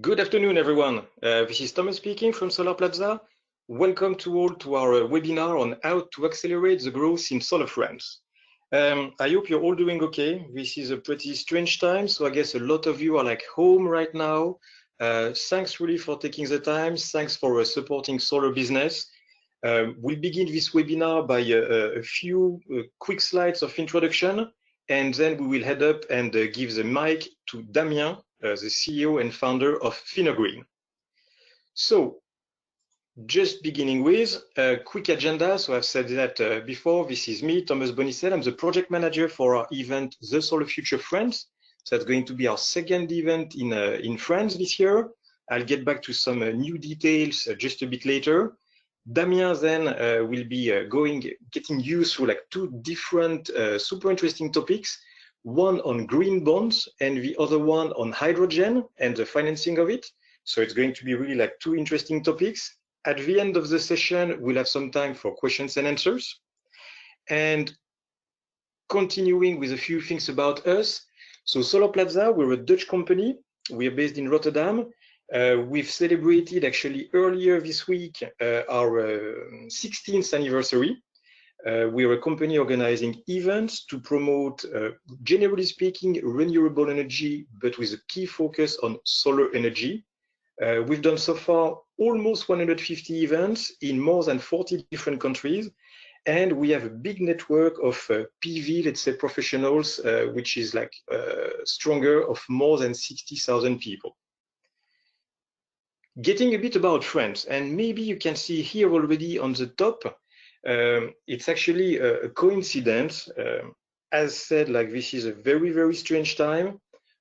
Good afternoon, everyone. This is Thomas speaking from Solar Plaza. Welcome to all to our webinar on how to accelerate the growth in solar France. I hope you're all doing okay. This is a pretty strange time, so I guess a lot of you are like home right now. Thanks really for taking the time. Thanks for supporting solar business. We'll begin this webinar by a few quick slides of introduction, and then we will head up and give the mic to Damien, the CEO and founder of Finogreen. So just beginning with a quick agenda. So I've said that before. This is me, Thomas Bonicel. I'm the project manager for our event, The Solar Future France. So that's going to be our second event in France this year. I'll get back to some new details just a bit later. Damien then will be getting you through like two different super interesting topics, one on green bonds and the other one on hydrogen and the financing of it. So it's going to be really like two interesting topics. At the end of the session, we'll have some time for questions and answers. And continuing with a few things about us. So Solar Plaza, we're a Dutch company. We are based in Rotterdam. We've celebrated actually earlier this week our 16th anniversary. We're a company organizing events to promote, generally speaking, renewable energy, but with a key focus on solar energy. We've done so far almost 150 events in more than 40 different countries. And we have a big network of PV, let's say, professionals, which is like stronger, of more than 60,000 people. Getting a bit about France, and maybe you can see here already on the top, it's actually a coincidence. As said, like this is a very, very strange time.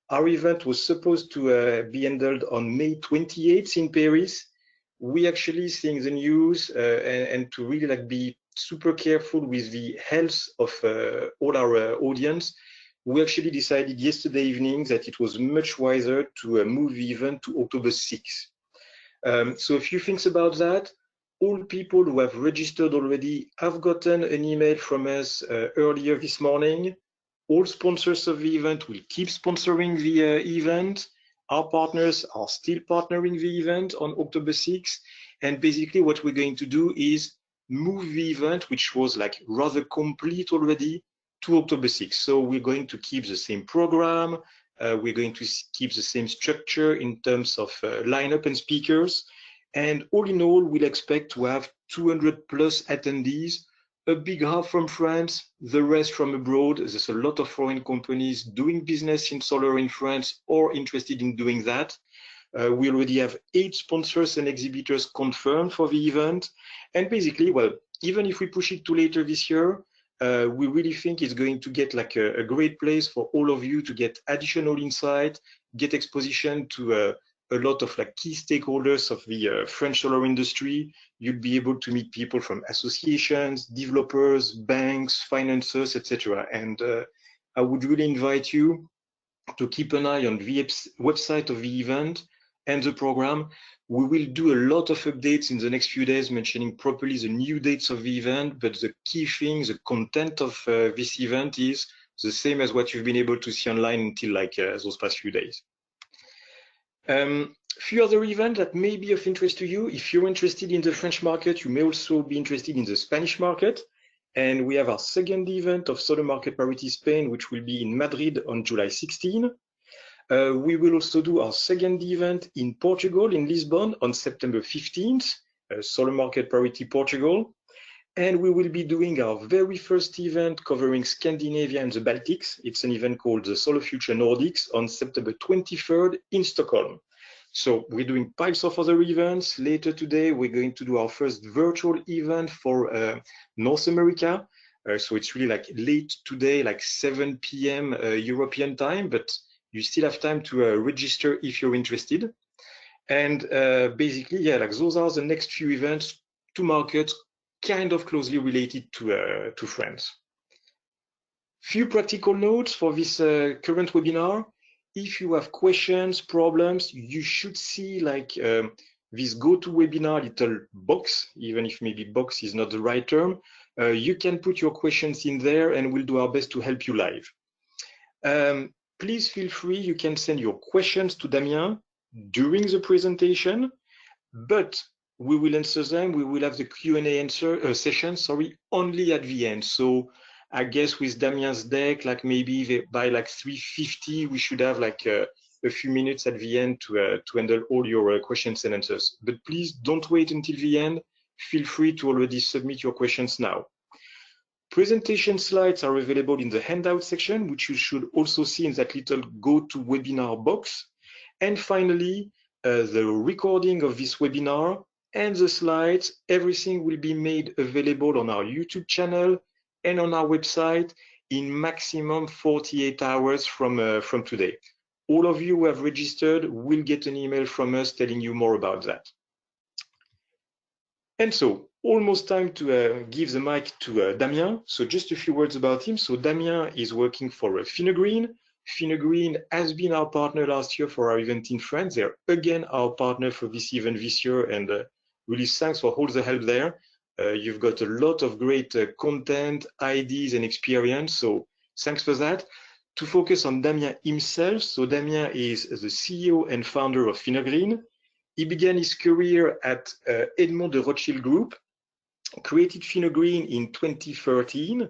Our event was supposed to be handled on May 28th in Paris. We actually seeing the news and to really like be super careful with the health of all our audience, we actually decided yesterday evening that it was much wiser to move the event to October 6th. So a few things about that. All people who have registered already have gotten an email from us earlier this morning. All sponsors of the event will keep sponsoring the event. Our partners are still partnering the event on October 6th. And basically what we're going to do is move the event, which was like rather complete already, to October 6th. So we're going to keep the same program. We're going to keep the same structure in terms of lineup and speakers. And all in all, we'll expect to have 200 plus attendees, a big half from France, the rest from abroad. There's a lot of foreign companies doing business in solar in France or interested in doing that. We already have 8 sponsors and exhibitors confirmed for the event. And basically, well, even if we push it to later this year, we really think it's going to get like a great place for all of you to get additional insight, get exposition to a lot of like key stakeholders of the French solar industry. You'll be able to meet people from associations, developers, banks, financiers, etc. And I would really invite you to keep an eye on the website of the event and the program. We will do a lot of updates in the next few days, mentioning properly the new dates of the event, but the key thing, the content of this event is the same as what you've been able to see online until like those past few days. Few other events that may be of interest to you. If you're interested in the French market, you may also be interested in the Spanish market. And we have our second event of Solar Market Parity Spain, which will be in Madrid on July 16. We will also do our second event in Portugal, in Lisbon, on September 15th, Solar Market Parity Portugal. And we will be doing our very first event covering Scandinavia and the Baltics. It's an event called the Solar Future Nordics on September 23rd in Stockholm. So we're doing piles of other events. Later today, we're going to do our first virtual event for North America. So it's really like late today, like 7 p.m. European time, but you still have time to register if you're interested. And basically, yeah, like those are the next few events to markets kind of closely related to France. Few practical notes for this current webinar. If you have questions, problems, you should see like this GoToWebinar little box, even if maybe box is not the right term. You can put your questions in there and we'll do our best to help you live. Please feel free, you can send your questions to Damien. during the presentation, but we will answer them. We will have the Q&A session, sorry, only at the end. So I guess with Damien's deck, like maybe by like 3:50, we should have like a few minutes at the end to handle all your questions and answers. But please don't wait until the end. Feel free to already submit your questions now. Presentation slides are available in the handout section, which you should also see in that little go to webinar box. And finally, the recording of this webinar and the slides, everything will be made available on our YouTube channel and on our website in maximum 48 hours from today. All of you who have registered will get an email from us telling you more about that. And so, almost time to give the mic to Damien. So just a few words about him. So Damien is working for Finogreen. Finogreen has been our partner last year for our event in France. They're again our partner for this event this year, and really thanks for all the help there. You've got a lot of great content, ideas, and experience, so thanks for that. To focus on Damien himself, so Damien is the CEO and founder of Finogreen. He began his career at Edmond de Rothschild Group, created Finogreen in 2013,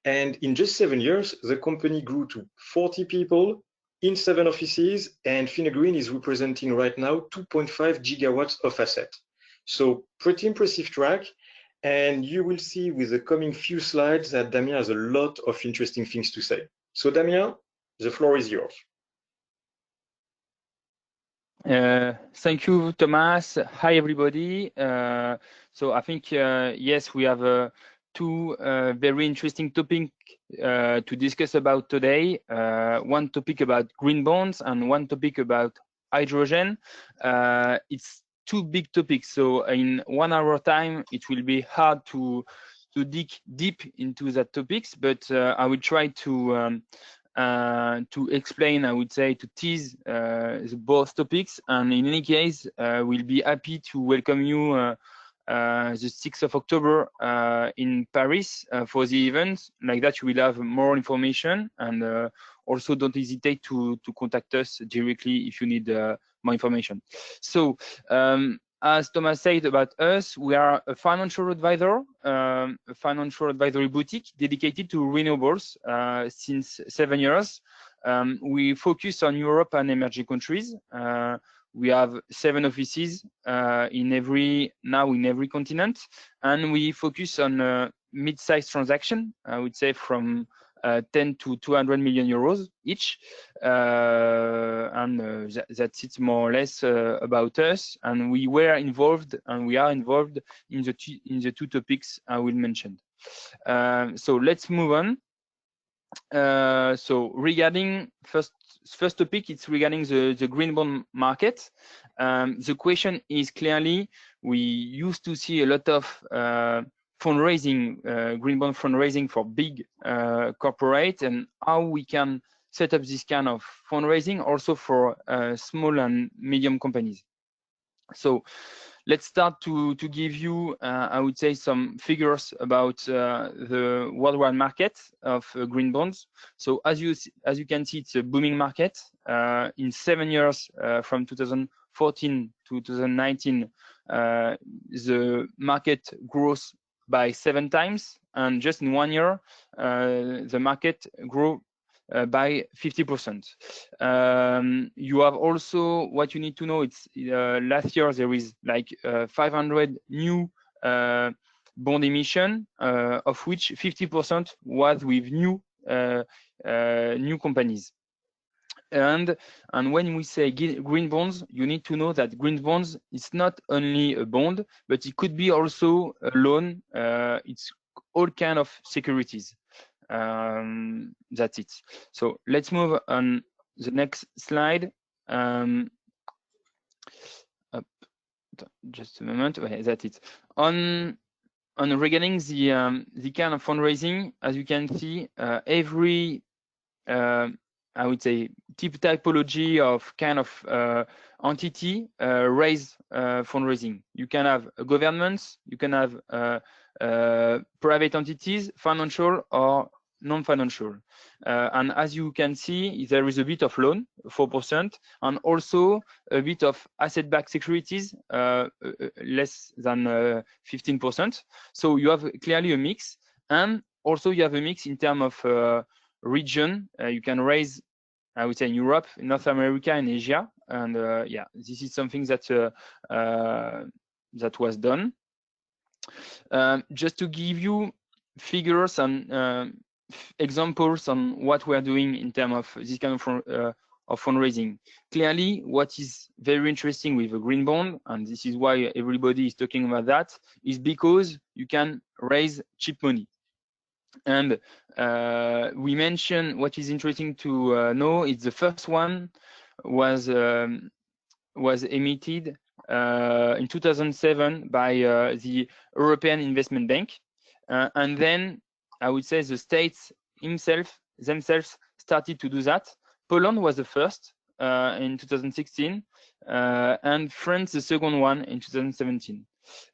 and in just 7 years, the company grew to 40 people in 7 offices, and Finogreen is representing right now 2.5 gigawatts of asset. So pretty impressive track, and you will see with the coming few slides that Damien has a lot of interesting things to say. So Damien, the floor is yours. Thank you, Thomas. Hi, everybody. So I think, yes, we have two very interesting topics to discuss about today. One topic about green bonds and one topic about hydrogen. It's two big topics, so in 1 hour time, it will be hard to dig deep into that topics, but I will try to explain, I would say, to tease both topics. And in any case, we'll be happy to welcome you the 6th of October in Paris for the event. Like that, you will have more information, and also don't hesitate to contact us directly if you need more information. So, as Thomas said about us, we are a financial advisor, a financial advisory boutique dedicated to renewables since 7 years. We focus on Europe and emerging countries. We have 7 offices in every continent, and we focus on mid-sized transaction, I would say from 10 to 200 million euros each, and that's it more or less about us. And we were involved, and we are involved in the two topics I will mention. So let's move on. So regarding first topic, it's regarding the green bond market. The question is clearly, we used to see a lot of fundraising, green bond fundraising for big corporate, and how we can set up this kind of fundraising also for small and medium companies. So let's start to give you, I would say, some figures about the worldwide market of green bonds. So as you can see, it's a booming market. In 7 years, from 2014 to 2019, the market grows by 7 times, and just in 1 year, the market grew by 50%. You have also, what you need to know, it's last year there is like 500 new bond emission, of which 50% was with new companies. And when we say green bonds, you need to know that green bonds is not only a bond, but it could be also a loan. It's all kind of securities. That's it. So let's move on the next slide. Just a moment. Okay, that's it. On regarding the kind of fundraising, as you can see, every I would say typology of kind of entity raise fundraising. You can have governments, you can have private entities, financial, or non-financial. And as you can see, there is a bit of loan, 4%, and also a bit of asset-backed securities, less than 15%. So you have clearly a mix, and also you have a mix in terms of region. You can raise, I would say, in Europe, in North America, and Asia, and yeah, this is something that that was done. Just to give you figures and examples on what we are doing in terms of this kind of fundraising. Clearly, what is very interesting with a green bond, and this is why everybody is talking about that, is because you can raise cheap money. And we mentioned what is interesting to know is the first one was emitted in 2007 by the European Investment Bank, and then I would say the states themselves started to do that. Poland was the first in 2016, and France the second one in 2017.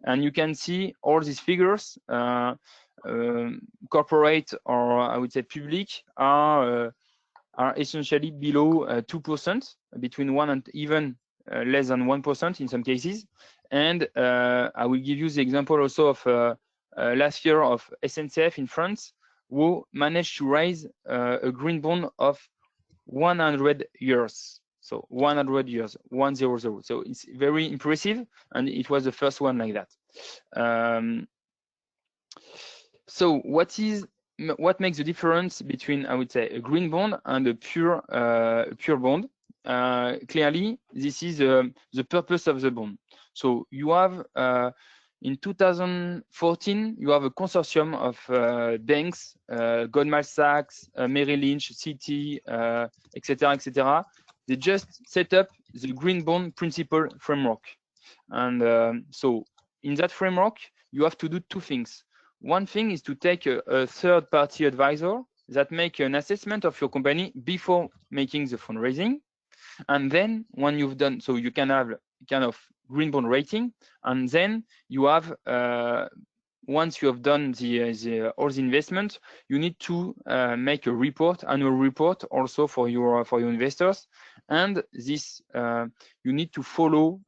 And you can see all these figures, corporate or I would say public, are essentially below 2%, between 1 and even less than 1% in some cases. And I will give you the example also of last year of SNCF in France, who managed to raise a green bond of 100 years. So 100 years, 100. So it's very impressive, and it was the first one like that. So what makes the difference between, I would say, a green bond and a pure bond? Clearly, this is the purpose of the bond. So you have in 2014, you have a consortium of banks, Goldman Sachs, Merrill Lynch, Citi, etc., etc. They just set up the green bond principle framework. And so in that framework, you have to do two things. One thing is to take a third-party advisor that make an assessment of your company before making the fundraising. And then when you've done, so you can have kind of green bond rating, and then you have, once you have done all the investment, you need to make a report, annual report, also for your investors, and this you need to follow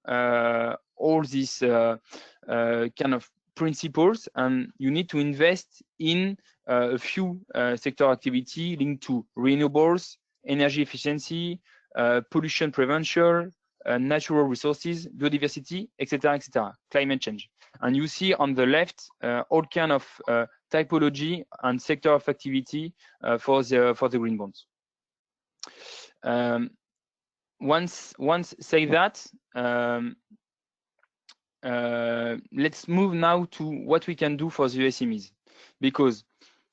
all these kind of principles, and you need to invest in a few sector activity linked to renewables, energy efficiency, pollution prevention, natural resources, biodiversity, etc., etc., climate change. And you see on the left all kind of typology and sector of activity for the green bonds. Once say that, let's move now to what we can do for the SMEs, because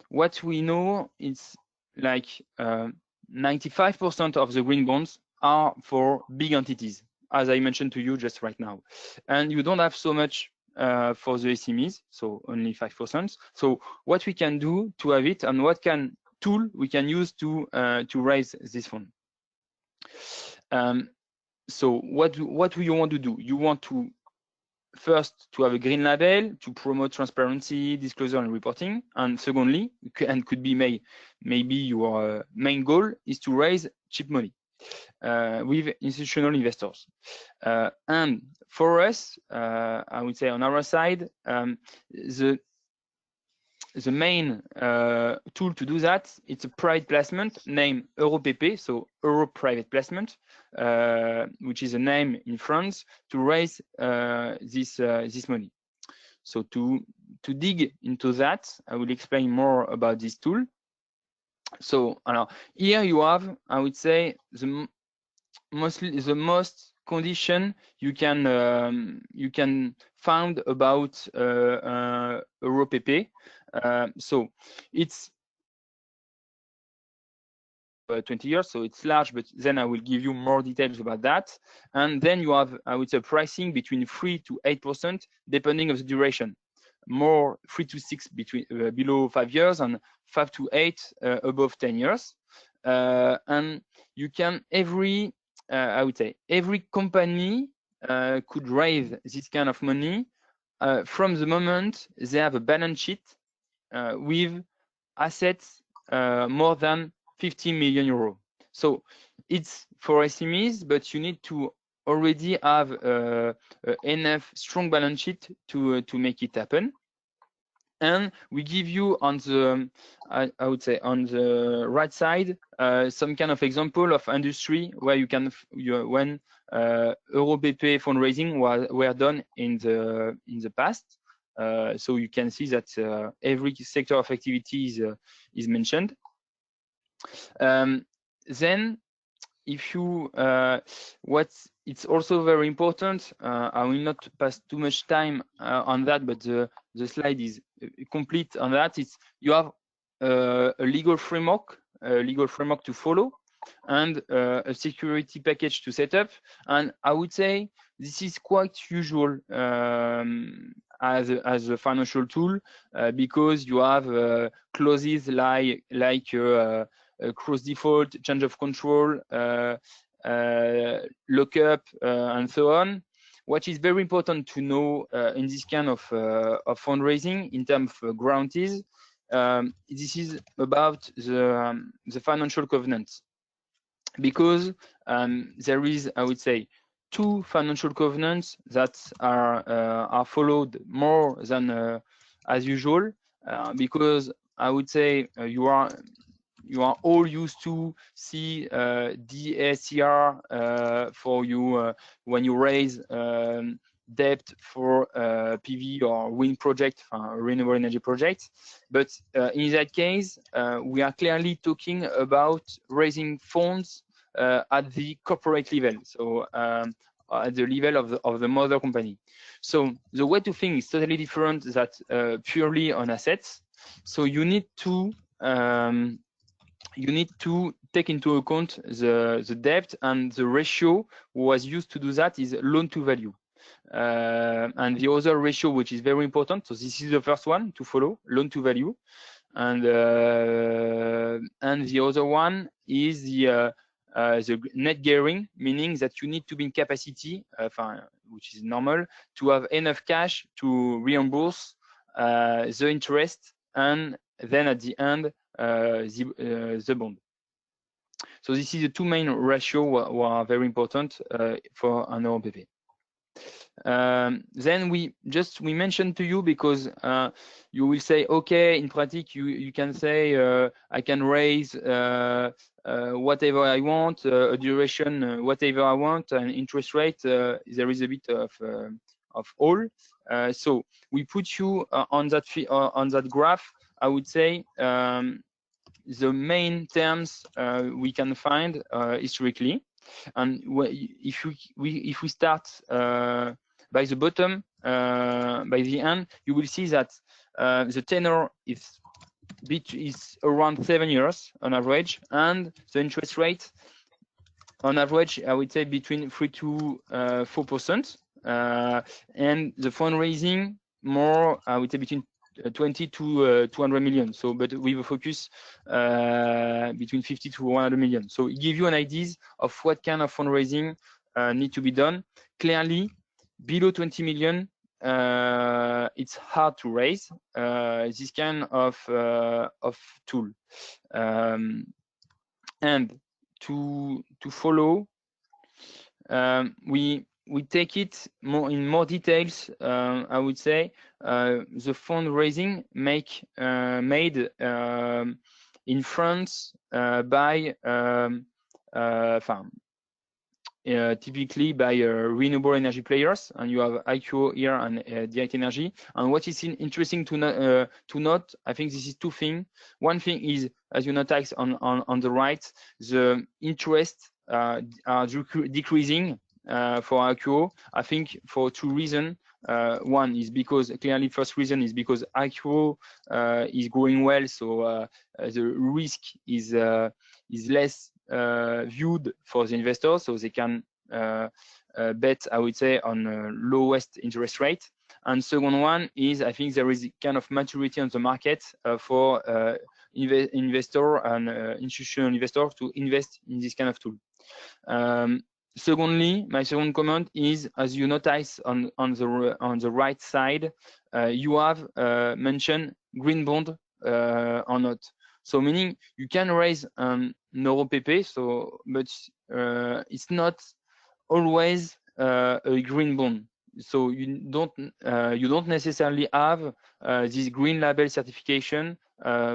what we know is like 95% of the green bonds are for big entities, as I mentioned to you just right now, and you don't have so much for the SMEs, so only 5%. So what we can do to have it, and what tool we can use to raise this fund. So what do you want to do? You want to first to have a green label to promote transparency, disclosure, and reporting. And secondly, and could be maybe your main goal is to raise cheap money with institutional investors. And for us, I would say on our side, the main tool to do that, it's a private placement named EuroPP, so Euro Private Placement, which is a name in France to raise this money. So to dig into that, I will explain more about this tool. So here you have, I would say, the most condition you can find about EuroPP. So it's 20 years, so it's large, but then I will give you more details about that. And then you have, I would say, pricing between 3 to 8%, depending on the duration. More 3 to 6 between below 5 years, and 5 to 8 above 10 years. And you can I would say every company could raise this kind of money from the moment they have a balance sheet with assets more than 50 million euros. So it's for SMEs, but you need to already have enough strong balance sheet to make it happen. And we give you on the, I would say, on the right side, some kind of example of industry where you can, when EuroBP fundraising were done in the past. So you can see that every sector of activity is mentioned. Then, if you, it's also very important. I will not pass too much time on that, but the slide is complete on that. It's you have a legal framework to follow, and a security package to set up. And I would say this is quite usual as a financial tool because you have clauses like cross default, change of control, lockup, and so on. What is very important to know in this kind of fundraising in terms of guarantees, this is about the financial covenants, because there is, I would say, 2 financial covenants that are followed more than as usual, because I would say you are all used to see DSCR for you when you raise debt for PV or wind project, renewable energy projects. But in that case, we are clearly talking about raising funds at the corporate level, so at the level of the mother company. So the way to think is totally different than purely on assets. So you need to take into account the debt, and the ratio was used to do that is loan to value. And the other ratio, which is very important, so this is the first one to follow, loan to value. And the other one is the net gearing, meaning that you need to be in capacity, which is normal, to have enough cash to reimburse the interest, and then at the end, the bond. So this is the 2 main ratios who are very important for an EuroBP. Then we mentioned to you because you will say, okay, in practice you can say I can raise whatever I want, a duration whatever I want, and interest rate there is a bit of all. So we put you on that graph. I would say the main terms we can find historically, and if we start by the bottom, by the end, you will see that the tenor is around 7 years on average, and the interest rate on average, I would say between 3 to 4%, and the fundraising more, I would say between 20 to 200 million. So, but with a focus between 50 to 100 million. So it gives you an idea of what kind of fundraising need to be done. Clearly, below 20 million, it's hard to raise this kind of tool. And to follow, we take it in more details. I would say the fundraising made in France by typically by renewable energy players, and you have IQO here and Direct Energy. And what is interesting to note, I think this is 2 things. One thing is, as you notice on the right, the interest are decreasing for IQO. I think for 2 reasons. One is because clearly, first reason is because IQO is growing well, so the risk is less viewed for the investors, so they can bet, I would say, on lowest interest rate. And second one is, I think there is kind of maturity on the market for investor and institutional investors to invest in this kind of tool. Secondly, my second comment is, as you notice on the right side, you have mentioned green bond or not. So meaning you can raise an euro PP, so but it's not always a green bond. So you don't necessarily have this green label certification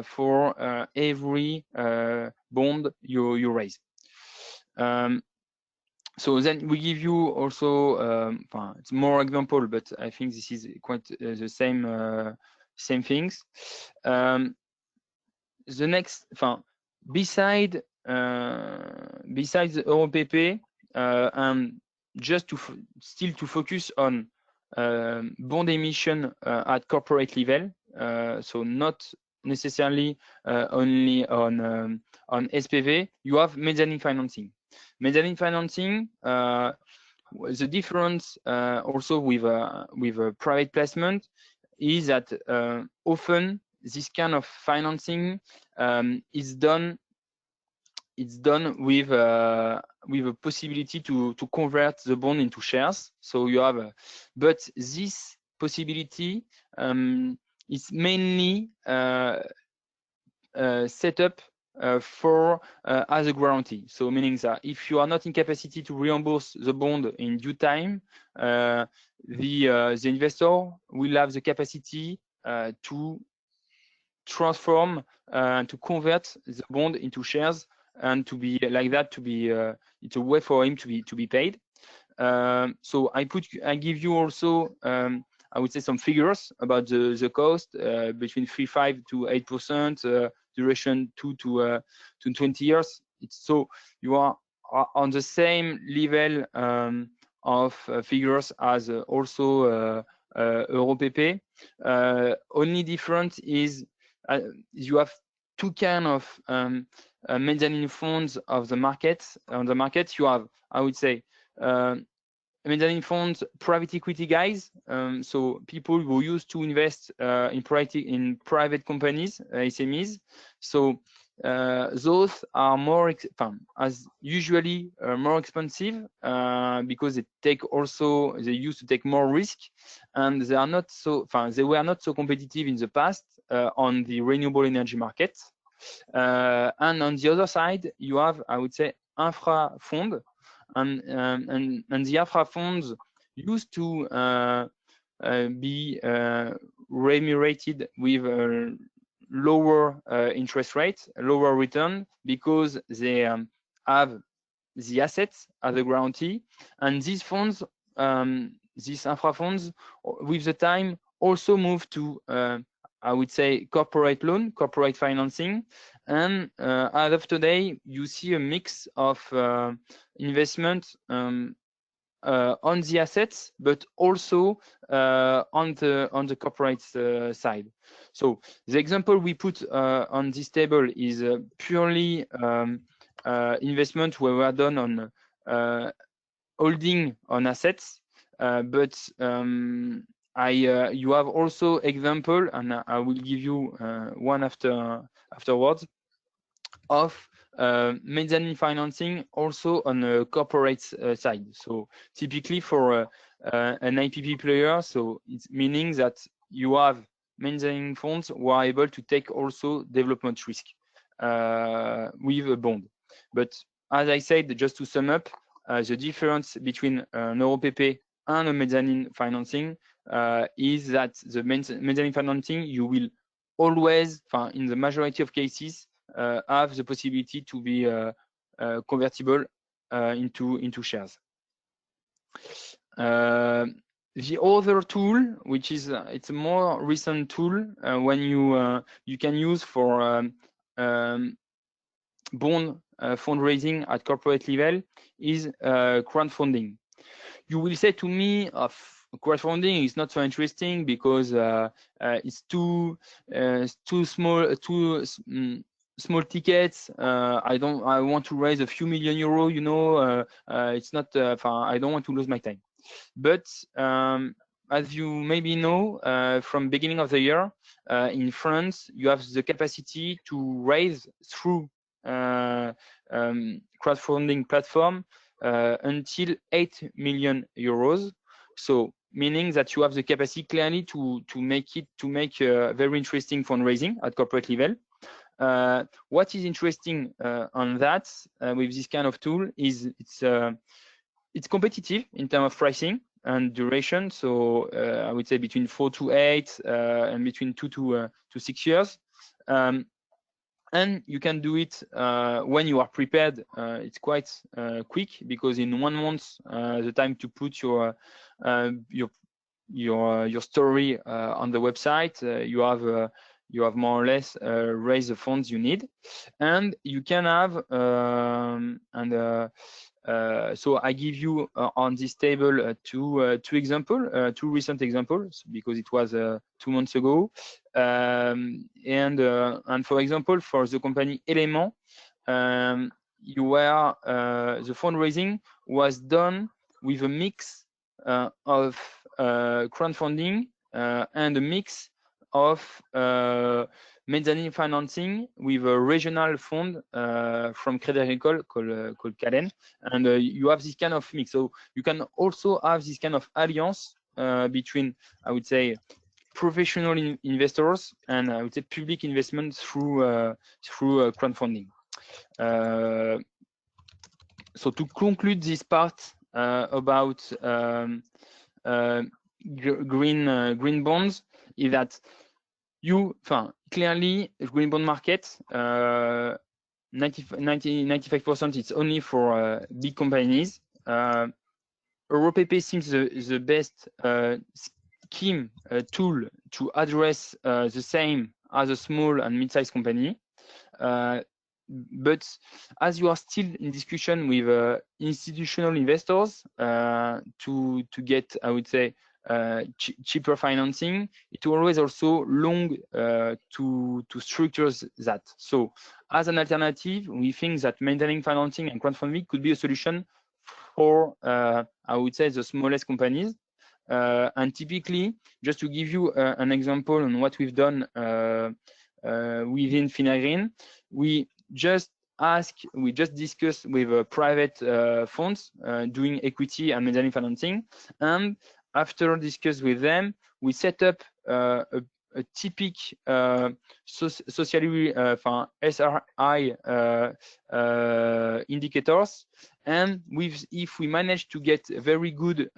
for every bond you raise. So then we give you also it's more example, but I think this is quite the same things. The next, besides the EuroPP, and just to still to focus on bond emission at corporate level, so not necessarily only on SPV. You have mezzanine financing. Mezzanine financing, the difference also with a private placement is that often this kind of financing is done. It's done with a possibility to convert the bond into shares. So you have, but this possibility is mainly set up for as a guarantee. So meaning that if you are not in capacity to reimburse the bond in due time, the investor will have the capacity to transform to convert the bond into shares, and to be like that, to be it's a way for him to be paid. So I give you also I would say some figures about the cost between 3.5 to 8%, duration 2 to 20 years. So you are on the same level of figures as also EuroPP. Only difference is you have two kind of mezzanine funds of the market. On the market, you have, I would say, mezzanine funds, private equity guys, so people who used to invest in private companies, SMEs. So those are more, as usually more expensive because they used to take more risk, and they are not so, they were not so competitive in the past on the renewable energy market. And on the other side, you have, I would say, infra fund. And the infra funds used to be remunerated with a lower interest rate, lower return, because they have the assets as a guarantee. And these funds, these infra funds, with the time also move to I would say corporate loan, corporate financing. And as of today, you see a mix of investment on the assets, but also on the corporate side. So the example we put on this table is purely investment where we are done on holding on assets, but you have also example, and I will give you one afterwards, of mezzanine financing also on the corporate side. So typically for an IPP player, so it's meaning that you have mezzanine funds who are able to take also development risk with a bond. But as I said, just to sum up, the difference between an EuroPP and a mezzanine financing is that the mezzanine financing, you will always, in the majority of cases, have the possibility to be convertible into shares. The other tool, which is it's a more recent tool when you can use for bond fundraising at corporate level, is crowdfunding. You will say to me, crowdfunding is not so interesting because it's too small tickets. I want to raise a few million euros. It's not. I don't want to lose my time. But as you maybe know, from beginning of the year in France, you have the capacity to raise through crowdfunding platform until 8 million euros. So meaning that you have the capacity clearly to make very interesting fundraising at corporate level. What is interesting on that with this kind of tool is it's competitive in terms of pricing and duration. So I would say between 4 to 8 and between 2 to 6 years. And you can do it when you are prepared. It's quite quick, because in 1 month, the time to put your story on the website, you have more or less raised the funds you need, and you can have so I give you on this table two recent examples, because it was 2 months ago. And for example, for the company Element, the fundraising was done with a mix of crowdfunding and a mix of mezzanine financing with a regional fund from Crédit Agricole called Calen, and you have this kind of mix. So you can also have this kind of alliance between, I would say, professional investors and I would say public investment through crowdfunding. So to conclude this part about green bonds, is that clearly green bond market 95% it's only for big companies. EuroPP seems the best scheme tool to address the same as a small and mid-sized company. But as you are still in discussion with institutional investors to get, I would say, cheaper financing, it always also long to structure that. So as an alternative, we think that maintaining financing and crowdfunding could be a solution for, I would say, the smallest companies. And typically, just to give you an example on what we've done within Finagreen, we just discussed with private funds doing equity and mezzanine financing, and after discuss with them, we set up a typical socially SRI indicators, and if we manage to get very good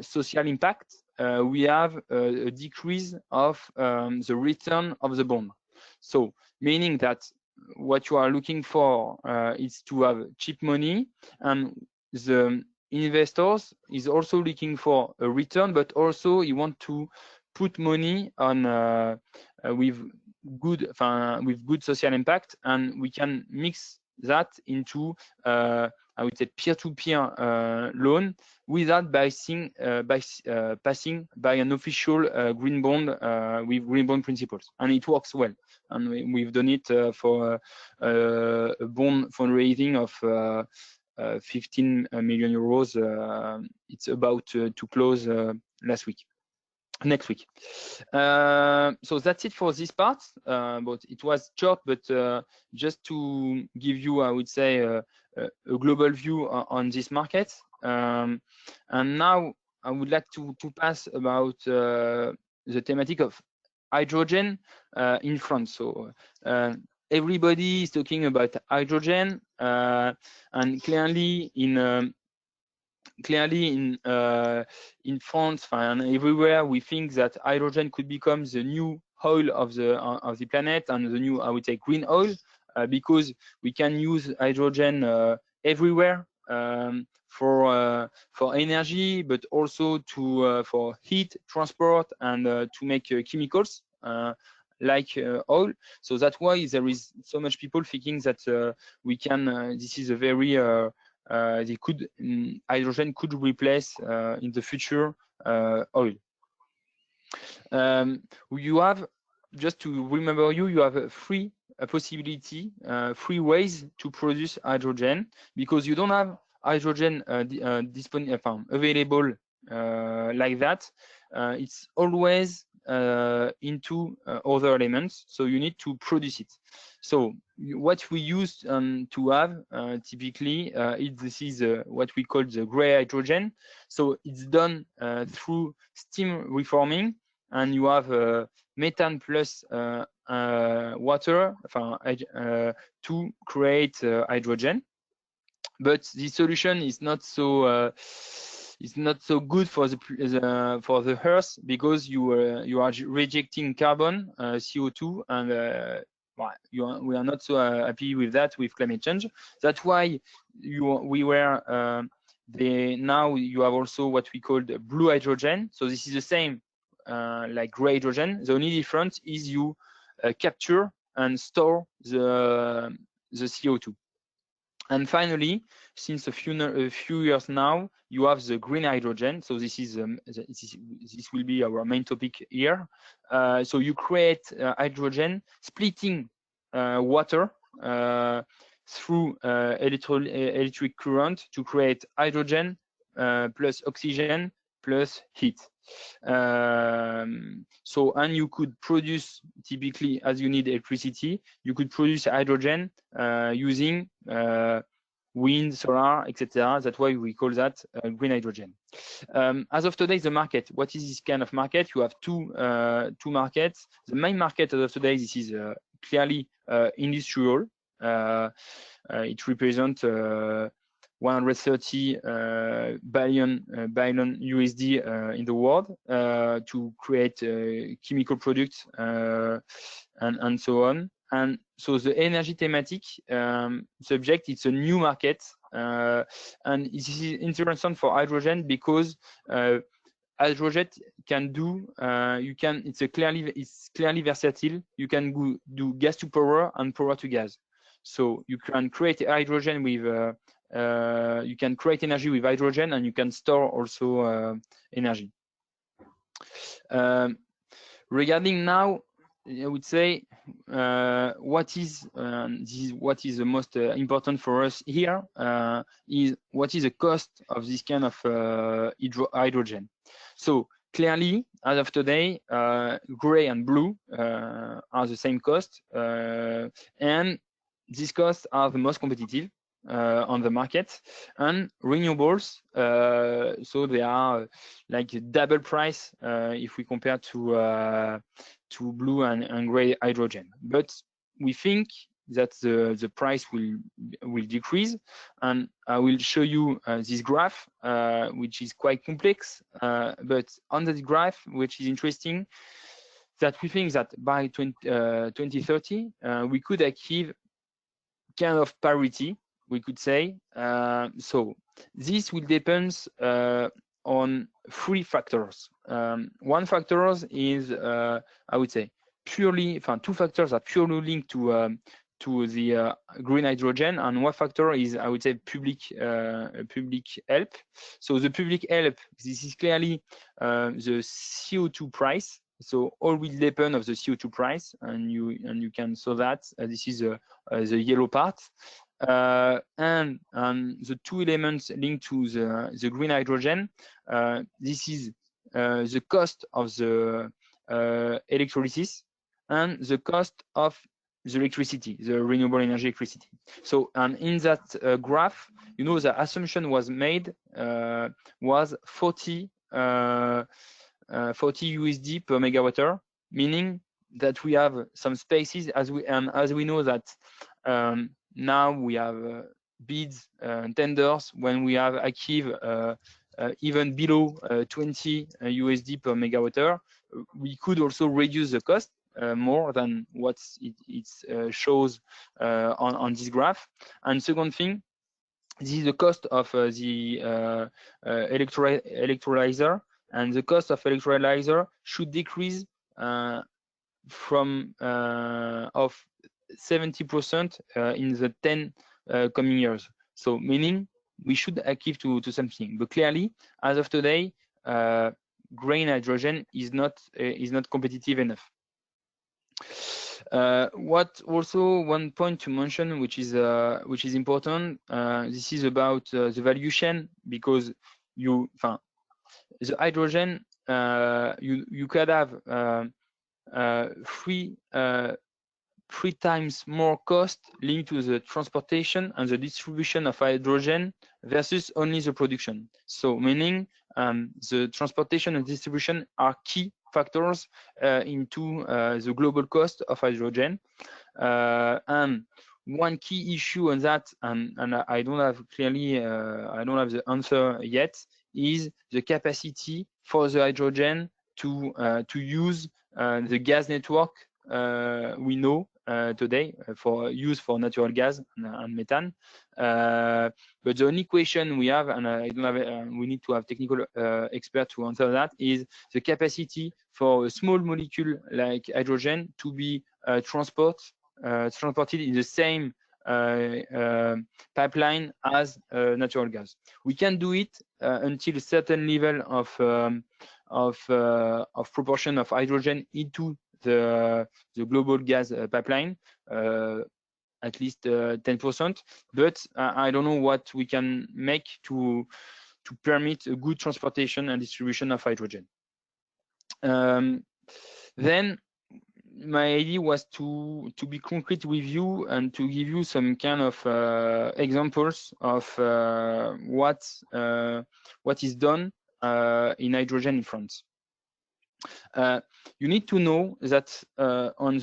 social impact, we have a decrease of the return of the bond. So meaning that what you are looking for is to have cheap money, and the investors is also looking for a return, but also you want to put money on with good social impact, and we can mix that into I would say peer-to-peer loan without passing by an official green bond with green bond principles, and it works well. And we've done it for a bond fundraising of 15 million euros. It's about to close next week. So that's it for this part, but it was short, but just to give you, I would say, a global view on this market. And now I would like to pass about the thematic of hydrogen in France. So everybody is talking about hydrogen, and clearly in France and everywhere, we think that hydrogen could become the new oil of the planet, and the new, I would say, green oil, because we can use hydrogen everywhere for energy, but also for heat, transport, and to make chemicals like oil. So that's why there is so much people thinking that we can. This is a very hydrogen could replace in the future oil. You have, just to remember you have three ways to produce hydrogen, because you don't have hydrogen available like that. It's always into other elements, so you need to produce it. So what we use to have typically this is what we call the gray hydrogen. So it's done through steam reforming, and you have methane plus water to create hydrogen. But the solution is not so good for the Earth, because you are rejecting carbon, CO2, and we are not so happy with that with climate change. That's why now you have also what we call the blue hydrogen. So this is the same like gray hydrogen. The only difference is you capture and store the CO2. And finally, since a few years now, you have the green hydrogen. So this will be our main topic here. So you create hydrogen, splitting water through electric current to create hydrogen plus oxygen plus heat. And you could produce, typically, as you need electricity, you could produce hydrogen using wind, solar, etc. That's why we call that green hydrogen. As of today, the market, what is this kind of market? You have two markets. The main market as of today, this is clearly industrial. It represents 130 billion USD in the world to create chemical products and so on. And so the energy thematic subject, it's a new market, and this is interesting for hydrogen because hydrogen can do it's clearly versatile. You can do gas to power and power to gas. So you can create hydrogen with you can create energy with hydrogen, and you can store also energy. Regarding now, I would say what is the most important for us here is what is the cost of this kind of hydrogen. So clearly, as of today, gray and blue are the same cost, and these costs are the most competitive on the market. And renewables, so they are like a double price if we compare to blue and gray hydrogen. But we think that the price will decrease, and I will show you this graph, which is quite complex. But on this graph, which is interesting, that we think that by 2030 we could achieve kind of parity, we could say. So this will depend on three factors. One factor is, I would say, two factors are purely linked to the green hydrogen, and one factor is, I would say, public help. So the public help, this is clearly the CO2 price. So all will depend of the CO2 price, and you can saw that this is the yellow part. And the two elements linked to the green hydrogen, this is the cost of the electrolysis and the cost of the electricity, the renewable energy electricity. So, and in that graph, the assumption was made was 40 USD per megawatt-hour, meaning that we have some spaces as we know that now we have bids and tenders when we have achieved even below 20 USD per megawatt-hour. We could also reduce the cost more than what it shows on this graph. And second thing, this is the cost of the electrolyzer, and the cost of electrolyzer should decrease from of 70% in the 10 coming years. So meaning we should achieve to something. But clearly, as of today, green hydrogen is not competitive enough. What also one point to mention, which is important, this is about the value chain, because the hydrogen you could have three times more cost linked to the transportation and the distribution of hydrogen versus only the production. So meaning the transportation and distribution are key factors into the global cost of hydrogen. And one key issue on that, and I don't have clearly, I don't have the answer yet, is the capacity for the hydrogen to use the gas network we know today for use for natural gas and methane. But the only question we have, and I don't have, we need to have technical expert to answer that, is the capacity for a small molecule like hydrogen to be transported in the same pipeline as natural gas. We can do it until a certain level of proportion of hydrogen into the global gas pipeline, at least 10%. But I don't know what we can make to permit a good transportation and distribution of hydrogen. Then my idea was to be concrete with you and to give you some kind of examples of what is done in hydrogen in France. You need to know that on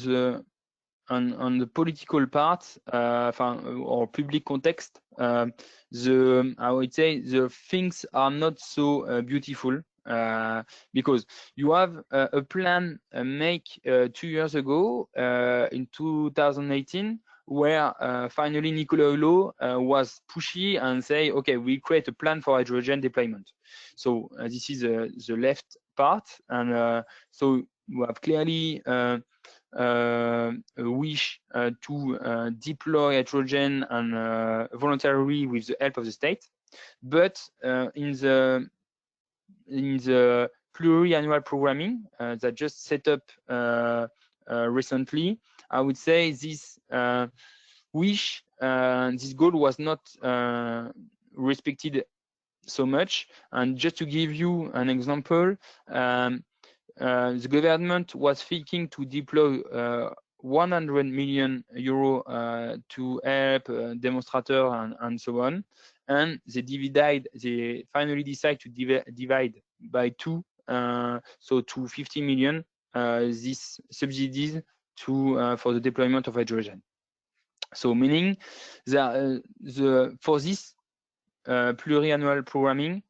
the political part or public context, I would say the things are not so beautiful. Because you have a plan made 2 years ago in 2018, where finally Nicolas Hulot was pushy and say, okay, we create a plan for hydrogen deployment. So this is the left part, and so you have clearly a wish to deploy hydrogen and voluntarily with the help of the state, but in the pluriannual programming that just set up recently, I would say this wish, this goal was not respected so much. And just to give you an example, the government was thinking to deploy 100 million euro to help demonstrators and so on, and they finally decide to divide by 2, so to 50 million these subsidies to for the deployment of hydrogen. So meaning that for this pluriannual programming,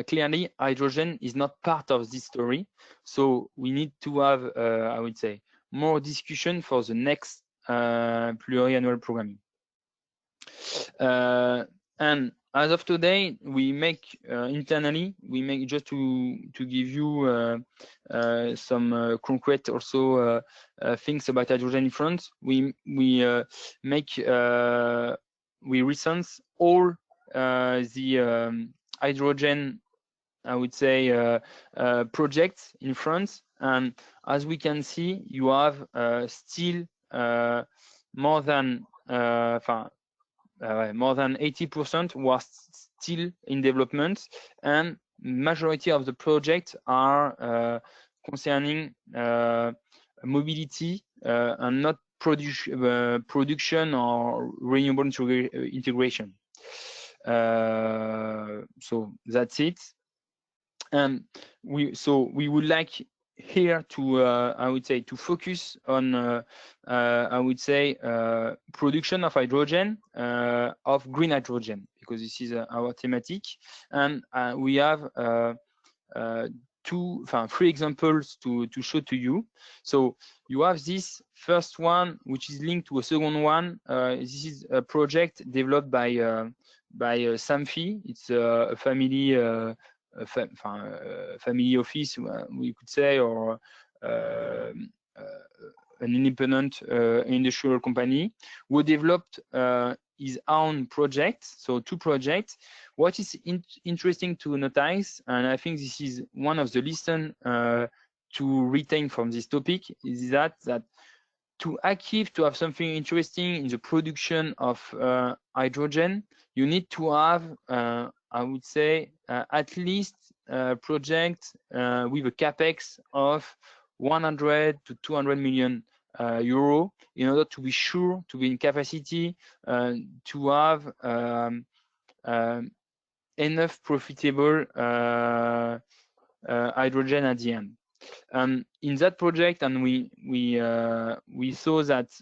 clearly hydrogen is not part of this story. So we need to have, I would say, more discussion for the next pluriannual programming. And as of today, we make internally, we make, just to give you some concrete also things about hydrogen in France. We recense all the hydrogen, I would say, projects in France, and as we can see, you have still more than 80% was still in development, and majority of the projects are concerning mobility and not production or renewable integration. So that's it. And we would like here to I would say to focus on I would say production of hydrogen, of green hydrogen, because this is our thematic, and we have 3 examples to show to you. So you have this first one, which is linked to a second one. This is a project developed by Samfi. It's a family family office, we could say, or an independent industrial company, who developed his own project. So 2 projects. What is interesting to notice, and I think this is one of the lessons to retain from this topic, is that to achieve to have something interesting in the production of hydrogen, you need to have I would say at least a project with a capex of 100 to 200 million euro in order to be sure to be in capacity to have enough profitable hydrogen at the end. In that project, and we saw that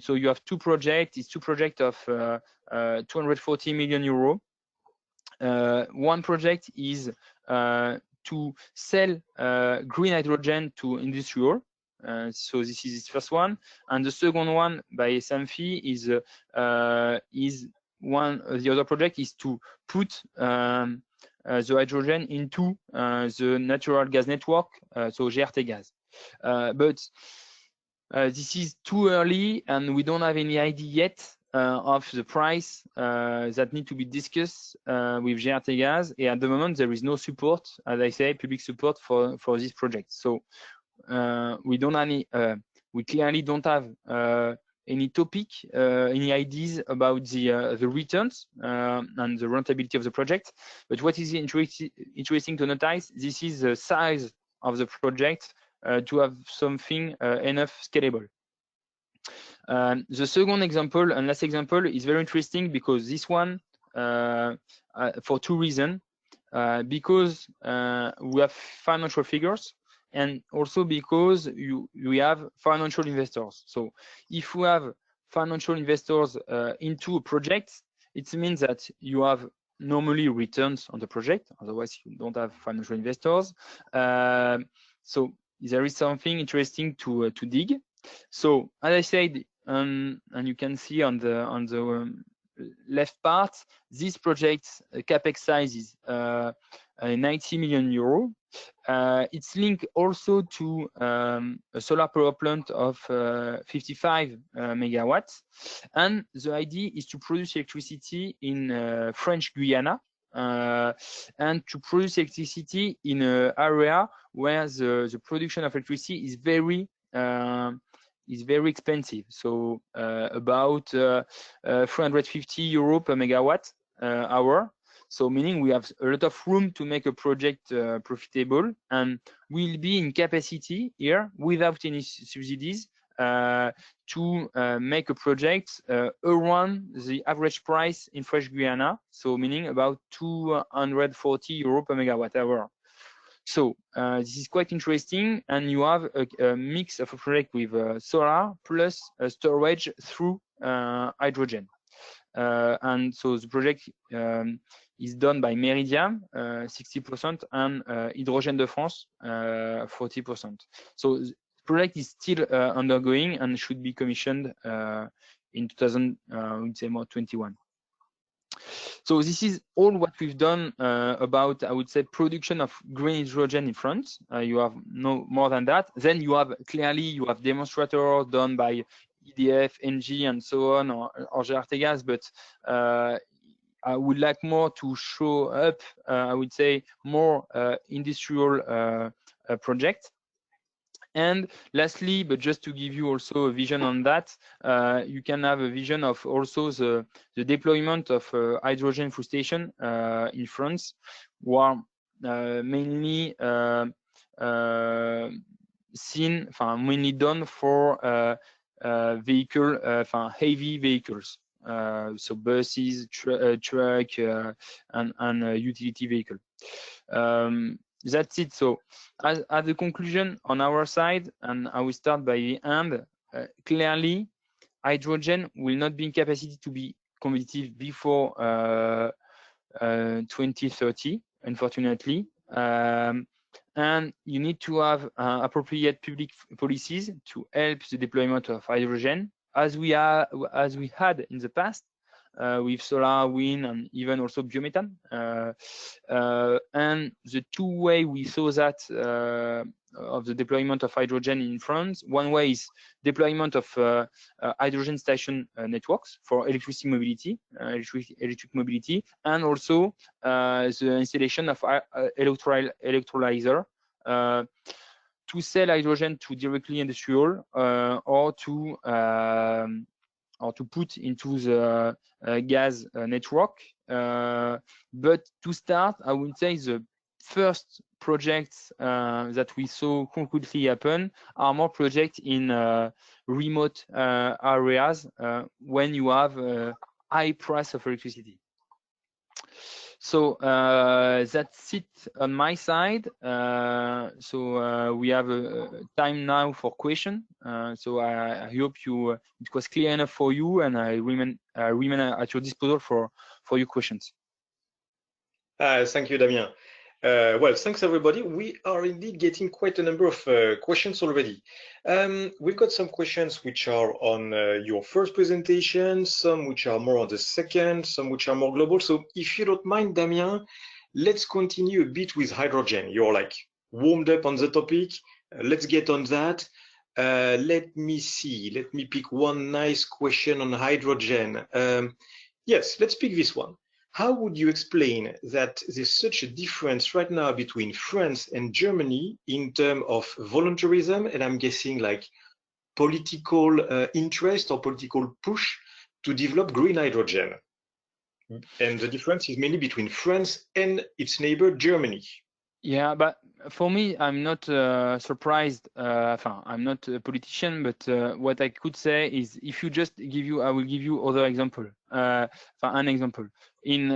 so you have two projects. It's two projects of 240 million euro. One project is to sell green hydrogen to industrial. So this is the first one, and the second one by Samfi is one. The other project is to put the hydrogen into the natural gas network, so GRT gas. But this is too early, and we don't have any idea yet of the price that need to be discussed with GRT gas. And at the moment, there is no support, as I say, public support for this project. So we don't have any. We clearly don't have any topic, any ideas about the returns and the rentability of the project. But what is interesting to notice, this is the size of the project to have something enough scalable. The second example and last example is very interesting because this one, for two reasons, because we have financial figures, and also because we have financial investors. So if we have financial investors into a project, it means that you have normally returns on the project, otherwise you don't have financial investors. So there is something interesting to dig. So as I said, and you can see on the left part, this project's capex size is 90 million euro. It's linked also to a solar power plant of 55 megawatts, and the idea is to produce electricity in French Guiana, and to produce electricity in an area where the production of electricity is very expensive, so about 350 euro per megawatt hour. So meaning we have a lot of room to make a project profitable, and we'll be in capacity here without any subsidies to make a project around the average price in French Guiana, so meaning about 240 euro per megawatt hour. So this is quite interesting, and you have a mix of a project with solar plus storage through hydrogen. And so the project is done by Meridiam, 60%, and Hydrogène de France, 40%. So the project is still undergoing and should be commissioned in 2021. So this is all what we've done about, I would say, production of green hydrogen in France. You have no more than that. Then you have you have demonstrators done by EDF, ENGIE, and so on, or GRT gas, but I would like more to show up, I would say, more industrial projects. And lastly, but just to give you also a vision on that, you can have a vision of also the deployment of hydrogen fuel station in France, where mainly mainly done for heavy vehicles, so buses, truck, and utility vehicle. That's it. So as a conclusion on our side, and I will start by the end, clearly hydrogen will not be in capacity to be competitive before 2030, unfortunately. And you need to have appropriate public policies to help the deployment of hydrogen, as we had in the past. With solar, wind, and even also biomethane. And the two way we saw that of the deployment of hydrogen in France, one way is deployment of hydrogen station networks for electric mobility, and also the installation of electrolyzer to sell hydrogen to directly industrial or to put into the gas network. But to start, I would say the first projects that we saw concretely happen are more projects in remote areas when you have a high price of electricity. So that's it on my side. So we have time now for question. So I hope it was clear enough for you, and I remain at your disposal for your questions. Thank you, Damien. Well, thanks everybody. We are indeed getting quite a number of questions already. We've got some questions which are on your first presentation, some which are more on the second, some which are more global. So if you don't mind, Damien, let's continue a bit with hydrogen. You're like warmed up on the topic. Let's get on that. Let me see. Let me pick one nice question on hydrogen. Yes, let's pick this one. How would you explain that there's such a difference right now between France and Germany in terms of voluntarism, and I'm guessing like political interest or political push to develop green hydrogen? And the difference is mainly between France and its neighbor, Germany. Yeah, but for me, I'm not surprised. I'm not a politician, but what I could say is, if you just I will give you other example. An example. In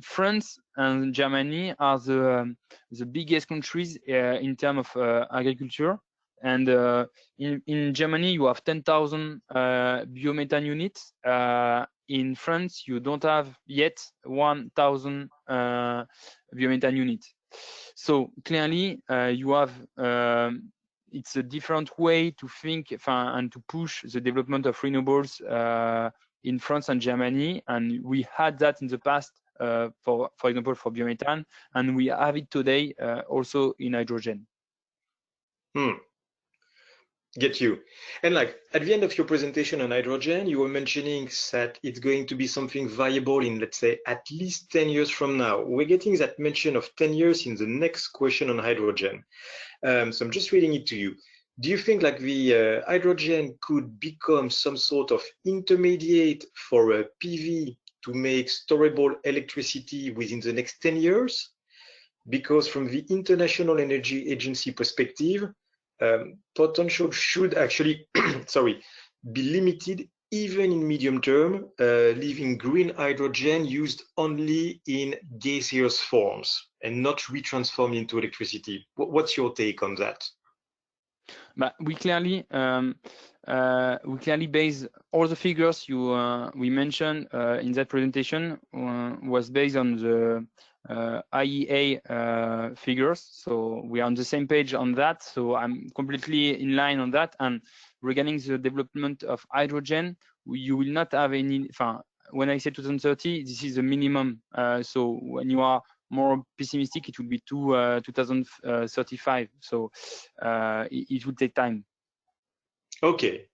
France and Germany are the biggest countries in terms of agriculture. And in Germany, you have 10,000 biomethane units. In France, you don't have yet 1,000 biomethane units. So clearly, you have it's a different way to think and to push the development of renewables in France and Germany, and we had that in the past, for example, for biomethane, and we have it today also in hydrogen. Get you. And like at the end of your presentation on hydrogen, you were mentioning that it's going to be something viable in, let's say, at least 10 years from now. We're getting that mention of 10 years in the next question on hydrogen. So I'm just reading it to you. Do you think like the hydrogen could become some sort of intermediate for a PV to make storable electricity within the next 10 years? Because from the International Energy Agency perspective, potential should actually be limited even in medium term, leaving green hydrogen used only in gaseous forms and not retransformed into electricity. What's your take on that? But we clearly base all the figures we mentioned in that presentation was based on the IEA figures. So we are on the same page on that. So I'm completely in line on that. And regarding the development of hydrogen, you will not have any. When I say 2030, this is the minimum. So when you are more pessimistic, it will be 2035. So it will take time. Okay.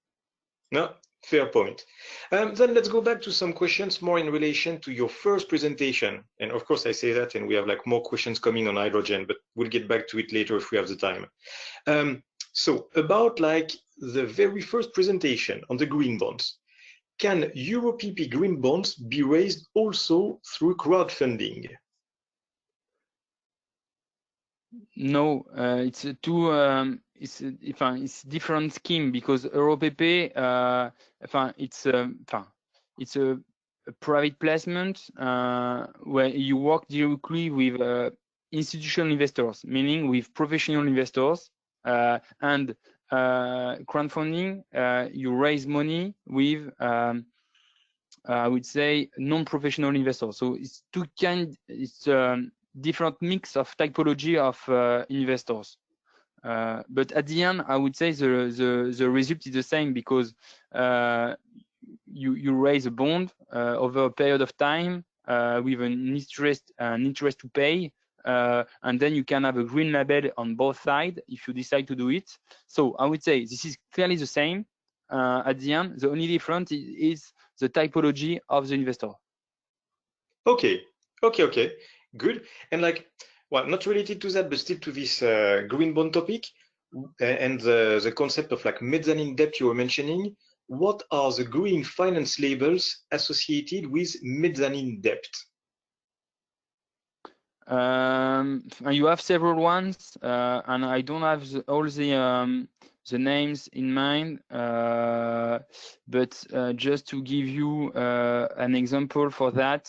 No, fair point. Then let's go back to some questions more in relation to your first presentation. And of course, I say that, and we have like more questions coming on hydrogen, but we'll get back to it later if we have the time. So about like the very first presentation on the green bonds, can EuroPP green bonds be raised also through crowdfunding? No, it's it's different scheme, because EuroPP, it's a private placement where you work directly with institutional investors, meaning with professional investors, and crowdfunding, you raise money with I would say non-professional investors. So it's different mix of typology of investors. But at the end, I would say the result is the same, because you raise a bond over a period of time with an interest to pay, and then you can have a green label on both sides if you decide to do it. So I would say this is clearly the same. At the end, the only difference is the typology of the investor. Okay, good. And like, well, not related to that, but still to this green bond topic and the concept of like mezzanine debt you were mentioning. What are the green finance labels associated with mezzanine debt? You have several ones, and I don't have all the names in mind, but just to give you an example for that,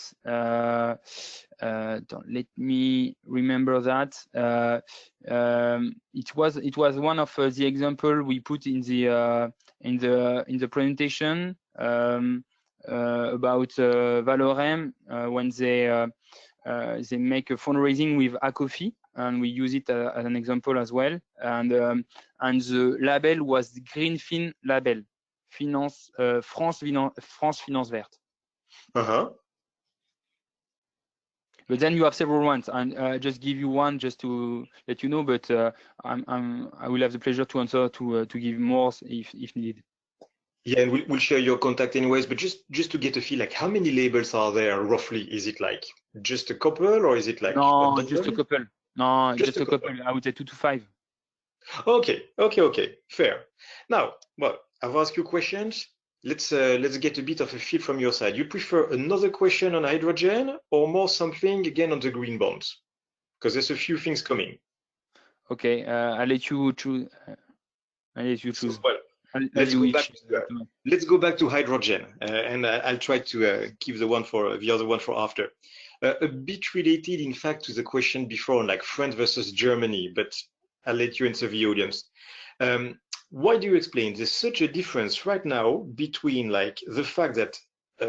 let me remember that. It was one of the example we put in the presentation about Valorem when they make a fundraising with Acofi, and we use it as an example as well. And the label was the Greenfin label, France Finance Verte. But then you have several ones, and just give you one just to let you know. But I will have the pleasure to answer to give more if needed. Yeah, and we'll share your contact anyways. But just to get a feel, like how many labels are there roughly? Is it like just a couple, or is it like no, just a couple? No, just a couple. I would say 2 to 5. Okay, fair. Now, well, I've asked you questions. Let's get a bit of a feel from your side. You prefer another question on hydrogen or more something again on the green bonds? Because there's a few things coming. Okay, I'll let you choose. So, well, let's go back to hydrogen, and I'll try to keep the other one for after. A bit related, in fact, to the question before on like France versus Germany, but I'll let you answer the audience. Why do you explain there's such a difference right now between like the fact that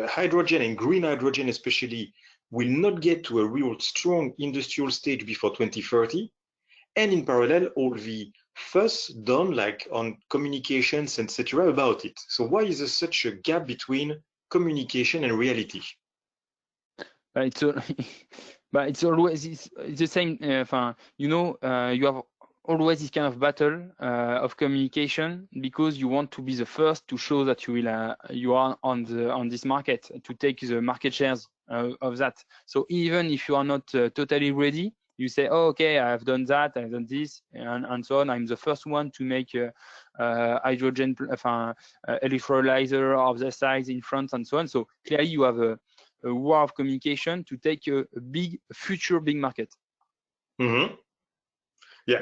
hydrogen and green hydrogen especially will not get to a real strong industrial stage before 2030, and in parallel all the fuss done like on communications, etc. about it? So why is there such a gap between communication and reality? It's always the same. You have always this kind of battle of communication, because you want to be the first to show that you are on this market, to take the market shares of that. So even if you are not totally ready, you say, oh, okay, I've done that, I've done this, and so on. I'm the first one to make hydrogen electrolyzer of the size in France, and so on. So clearly you have a war of communication to take a future big market. Yeah.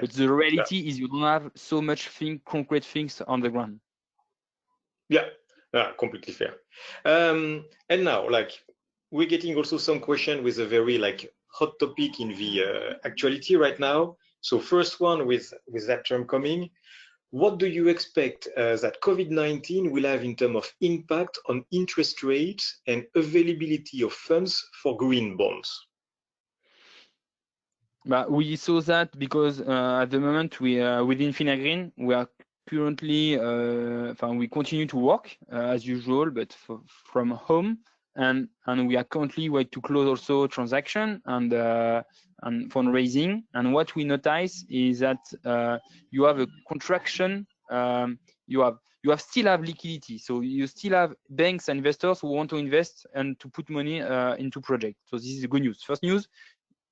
But the reality is you don't have so much concrete things on the ground. Yeah, completely fair. And now, like, we're getting also some question with a very like hot topic in the actuality right now. So first one with that term coming, what do you expect that COVID-19 will have in terms of impact on interest rates and availability of funds for green bonds? But we saw that because at the moment within Finagreen, we are currently we continue to work as usual, but from home, and we are currently way to close also transaction and fundraising. And what we notice is that you have a contraction. You still have liquidity, so you still have banks and investors who want to invest and to put money into projects. So this is the good news. First news: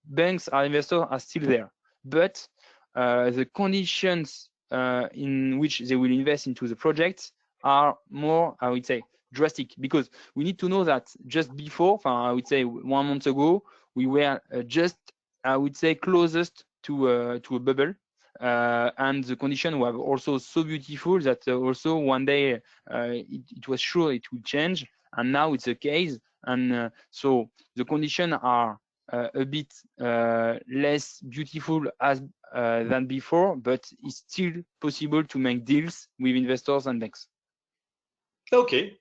banks and investors are still there, but the conditions in which they will invest into the projects are more, I would say, drastic, because we need to know that just before, I would say 1 month ago, we were just, I would say, closest to a bubble, and the conditions were also so beautiful that also one day it was sure it would change, and now it's the case, and so the conditions are a bit less beautiful than before, but it's still possible to make deals with investors and banks. Okay.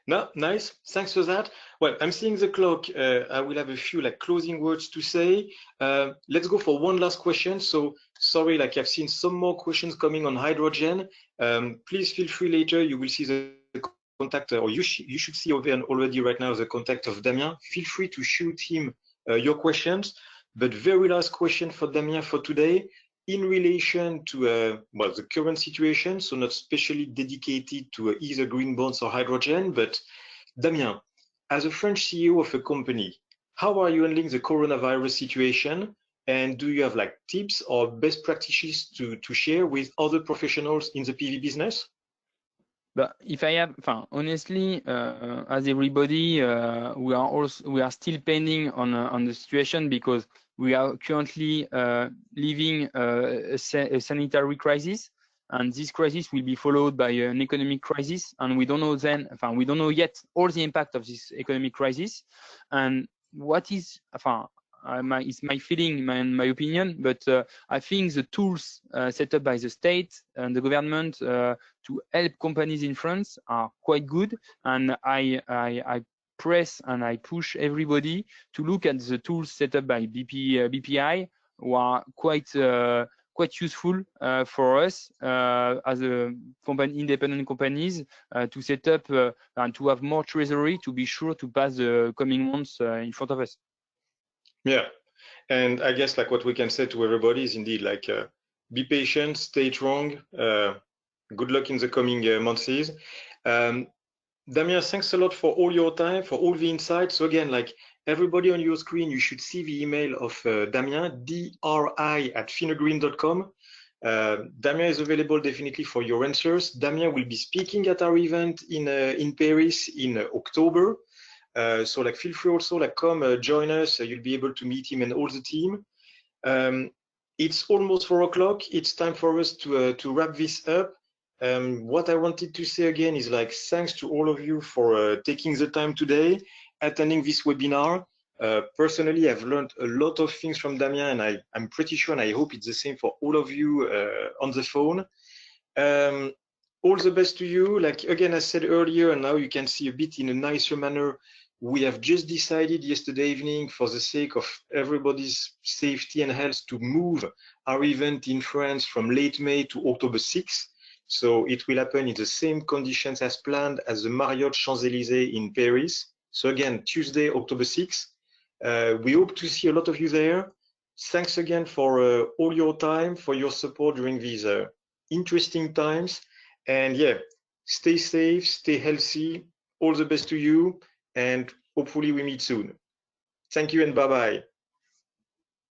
No, nice. Thanks for that. Well, I'm seeing the clock. I will have a few like closing words to say. Let's go for one last question. So sorry, like I've seen some more questions coming on hydrogen. Please feel free later. You will see the contact, or you should see over already right now the contact of Damien. Feel free to shoot him your questions. But very last question for Damien for today, in relation to the current situation, so not specially dedicated to either green bonds or hydrogen, but Damien, as a French CEO of a company, how are you handling the coronavirus situation? And do you have like tips or best practices to share with other professionals in the PV business? But if I have, honestly, as everybody, we are still pending on the situation, because we are currently living a sanitary crisis, and this crisis will be followed by an economic crisis, and we don't know yet all the impact of this economic crisis, and what is, it's my feeling, my opinion, but I think the tools set up by the state and the government to help companies in France are quite good, and I press and I push everybody to look at the tools set up by BPI, who are quite useful for us as a company, independent companies, to set up and to have more treasury to be sure to pass the coming months in front of us. Yeah, and I guess like what we can say to everybody is indeed like be patient, stay strong. Good luck in the coming months. Damien, thanks a lot for all your time, for all the insights. So again, like everybody on your screen, you should see the email of Damien, dri@finogreen.com. Damien is available definitely for your answers. Damien will be speaking at our event in Paris in October. So like feel free also like come join us. You'll be able to meet him and all the team. It's almost 4 o'clock. It's time for us to wrap this up. What I wanted to say again is like thanks to all of you for taking the time today, attending this webinar. Personally, I've learned a lot of things from Damien, and I'm pretty sure, and I hope it's the same for all of you on the phone. All the best to you. Like again, I said earlier, and now you can see a bit in a nicer manner. We have just decided yesterday evening, for the sake of everybody's safety and health, to move our event in France from late May to October 6th. So it will happen in the same conditions as planned as the Marriott Champs-Élysées in Paris. So again, Tuesday, October 6th. We hope to see a lot of you there. Thanks again for all your time, for your support during these interesting times. And yeah, stay safe, stay healthy. All the best to you, and hopefully we meet soon. Thank you and bye-bye.